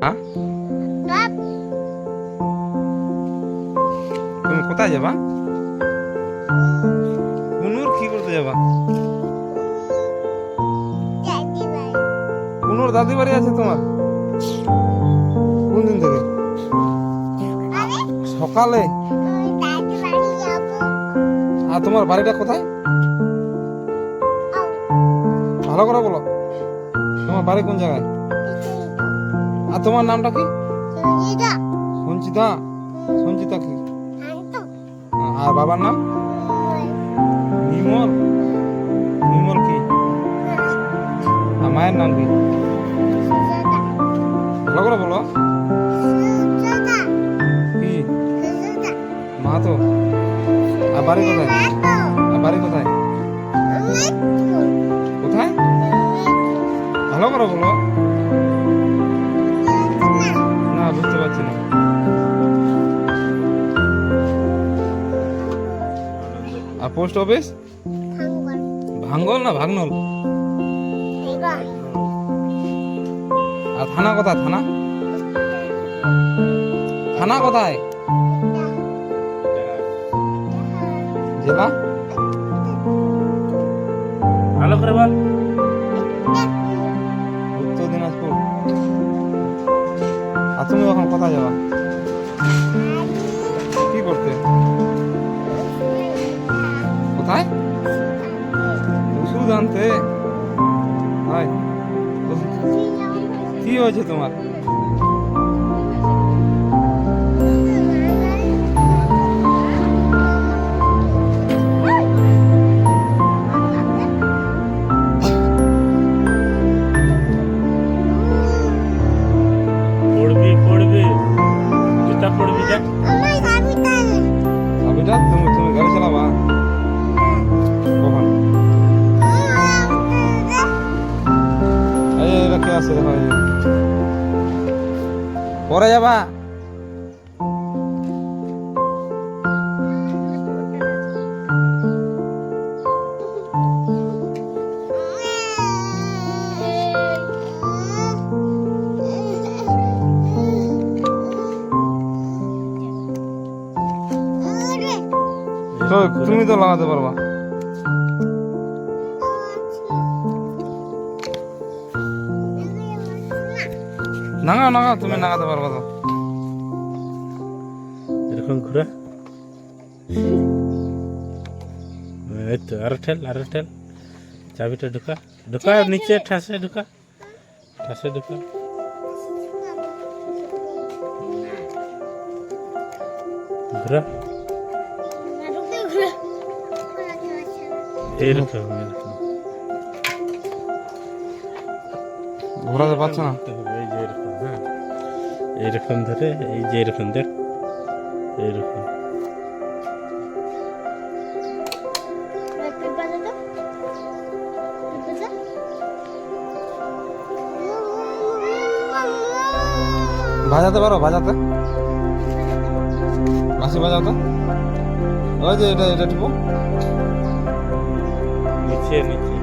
হ্যাঁ, তুমি কোথায় যাবা? কুনুর কি করতে যাবা? কুনুর দাদি বাড়ি আছে তোমার? কোন দিন থেকে? সকালে? আর তোমার বাড়িটা কোথায়? ভালো করে বলো, তোমার বাড়ি কোন জায়গায়? আর তোমার নামটা কি? সঞ্চিতা। সঞ্চিতা কি? আর বাবার নাম? নির্মল। নির্মল কি? আর মায়ের নাম কি? ভালো করে বলো। কি? মাহাতো। আর বাড়ি কোথায়? আর বাড়ি কোথায়? কোথায়? ভালো করে বলো। না, বুঝতে পারছি না। আর পোস্ট অফিস? ভাঙ্গল না ভাগনল? আর থানা কোথায়? থানা? থানা কোথায়? জেলা? ভালো করে বল। উত্তর দিনাজপুর। আর তুমি এখন কোথায় যাবা? কি করতে? কোথায়? ওষুধ আনতে? হাই, কি হয়েছে তোমার? পড়বি পড়বি, জুতা পড়বি যা। আবিটা তুমি তুমি গাড়ি চালাবা কখন? এই রেখে আছে, দেখো এই যে। পরে যাবা? তো তুমি তো লাগাতে পারবা। নাঙা নাঙা, তুমি নাগাতে পারবা তো। এরকম ঘুরে, এই তো আরো ঠেল, আরো ঠেল। চাবিটা ঢুকা, ঢুকা নিচে, ঠাসে ঢুকা, ঠাসে ঢুকা। ঘুরা, এইরকম এইরকম। ঘোরাতে পারছো না? এই যে এরকম, হ্যাঁ এইরকম ধরে, এই যে এরকম দেখ, এইরকম। বাজাতে পারো? বাজাতে বাঁশি বাজাতে। ওই যে এটা এটা টিপো। নিচে নিচে